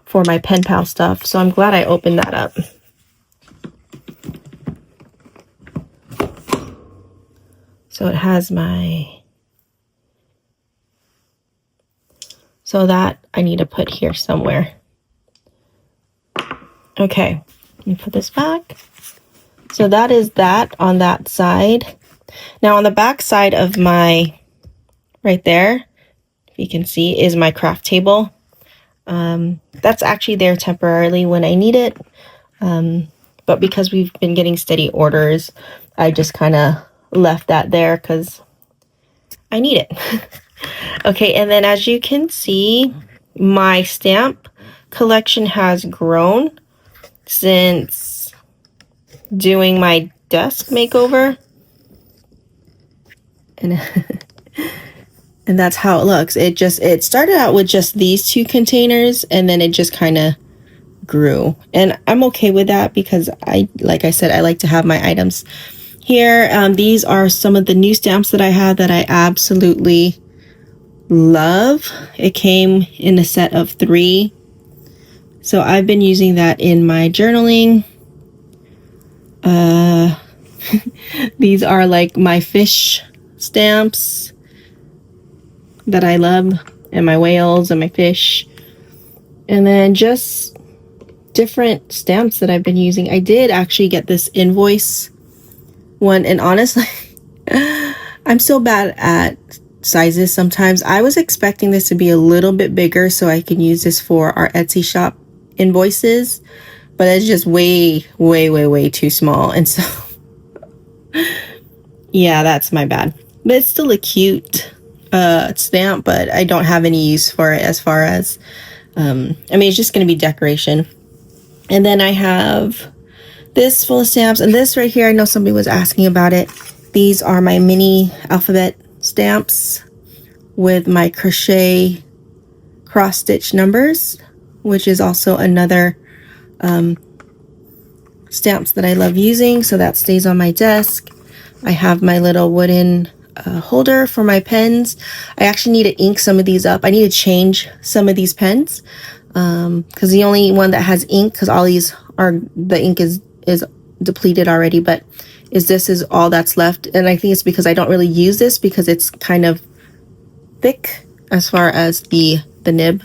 for my pen pal stuff. So I'm glad I opened that up. So it has so that I need to put here somewhere. Okay, let me put this back. So that is that on that side. Now on the back side of my, right there, if you can see, is my craft table. That's actually there temporarily when I need it. But because we've been getting steady orders, I just kind of left that there because I need it. Okay, and then as you can see, my stamp collection has grown. since doing my desk makeover. And and that's how it looks. It started out with just these two containers, and then it just kind of grew. And I'm okay with that because like I said, I like to have my items here. These are some of the new stamps that I have that I absolutely love. It came in a set of 3. So I've been using that in my journaling. These are like my fish stamps that I love, and my whales and my fish. And then just different stamps that I've been using. I did actually get this invoice one, and honestly, I'm so bad at sizes sometimes. I was expecting this to be a little bit bigger so I can use this for our Etsy shop invoices, but it's just way too small. And so yeah, that's my bad. But it's still a cute stamp, but I don't have any use for it as far as I mean, it's just going to be decoration. And then I have this full of stamps, and this right here, I know somebody was asking about it. These are my mini alphabet stamps with my crochet cross stitch numbers, which is also another stamps that I love using, so that stays on my desk. I have my little wooden holder for my pens. I actually need to ink some of these up. I need to change some of these pens because the only one that has ink, because all these are, the ink is depleted already, but this is all that's left. And I think it's because I don't really use this because it's kind of thick as far as the nib.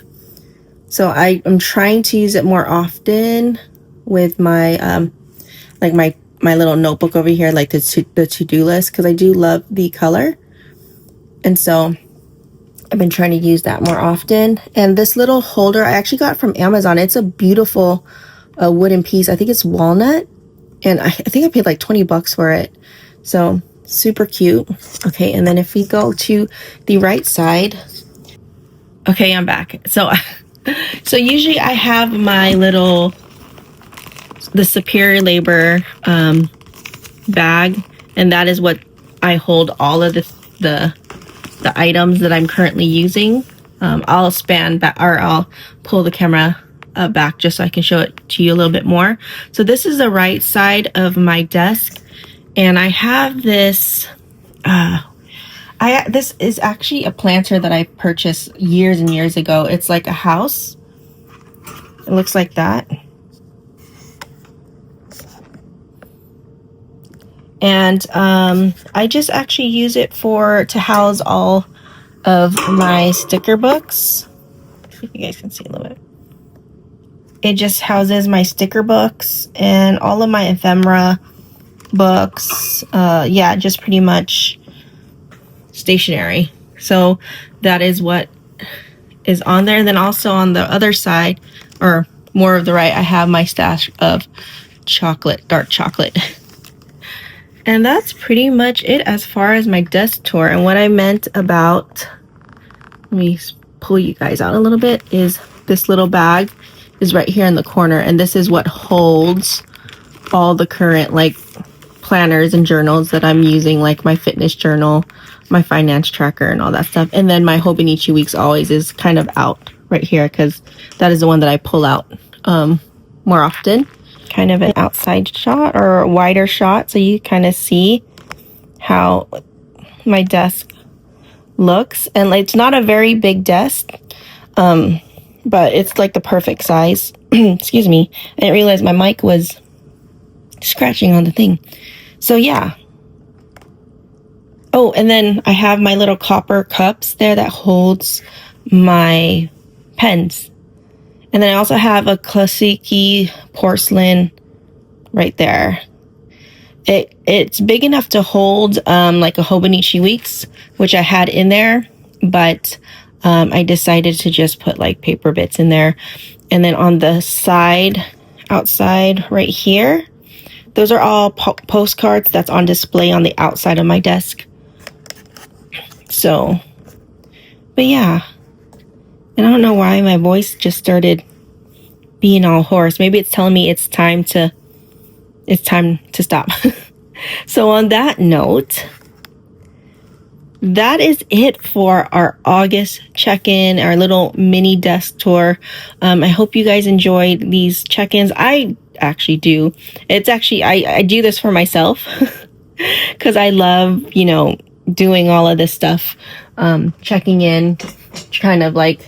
So I'm trying to use it more often with my like my little notebook over here, like the to-do list, because I do love the color. And so I've been trying to use that more often. And this little holder I actually got from Amazon. It's a beautiful wooden piece. I think it's walnut, and I think I paid like 20 bucks for it. So super cute. Okay, and then if we go to the right side. Okay, I'm back. So usually I have my little, the Superior Labor bag, and that is what I hold all of the items that I'm currently using. I'll span back, or I'll pull the camera back just so I can show it to you a little bit more. So this is the right side of my desk, and I have this this is actually a planter that I purchased years and years ago. It's like a house. It looks like that. And I just actually use it to house all of my sticker books. If you guys can see a little bit. It just houses my sticker books and all of my ephemera books. Yeah, just pretty much stationery. So that is what is on there. And then also on the other side, or more of the right, I have my stash of chocolate, dark chocolate. And that's pretty much it as far as my desk tour. And what I meant about, let me pull you guys out a little bit, is this little bag is right here in the corner, and this is what holds all the current like planners and journals that I'm using, like my fitness journal, my finance tracker, and all that stuff. And then my Hobonichi Weeks Always is kind of out right here because that is the one that I pull out more often. Kind of an outside shot or a wider shot so you kind of see how my desk looks. And it's not a very big desk, but it's like the perfect size. Excuse me, I didn't realize my mic was scratching on the thing. So yeah. Oh, and then I have my little copper cups there that holds my pens. And then I also have a Klasiki porcelain right there. It's big enough to hold like a Hobonichi Weeks, which I had in there, but I decided to just put like paper bits in there. And then on the side, outside right here, those are all postcards that's on display on the outside of my desk. So, but yeah. And I don't know why my voice just started being all hoarse. Maybe it's telling me it's time to stop. So on that note, that is it for our August check-in, our little mini desk tour. I hope you guys enjoyed these check-ins. I actually do. It's actually, I do this for myself because I love, you know, doing all of this stuff, checking in, kind of like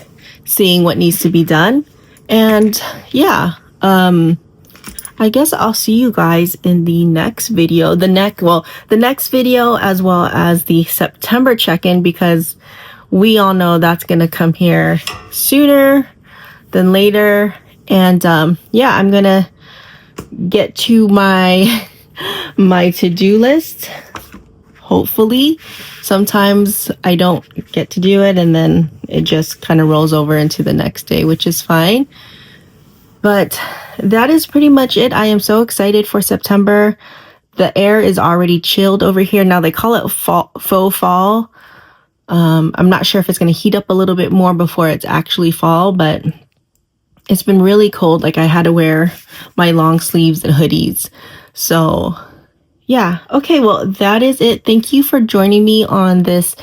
seeing what needs to be done. And yeah, I guess I'll see you guys in the next video. The next video, as well as the September check-in, because we all know that's gonna come here sooner than later. And yeah, I'm gonna get to my to-do list. Hopefully, sometimes I don't get to do it, and then it just kind of rolls over into the next day, which is fine. But that is pretty much it. I am so excited for September. The air is already chilled over here. Now they call it faux fall. I'm not sure if it's going to heat up a little bit more before it's actually fall, but it's been really cold. Like I had to wear my long sleeves and hoodies. So yeah. Okay. Well, that is it. Thank you for joining me on this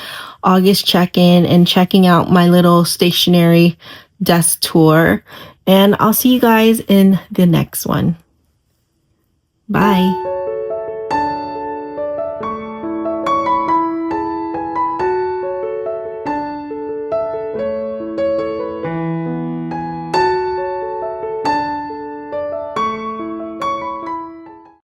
August check-in and checking out my little stationery desk tour. And I'll see you guys in the next one. Bye.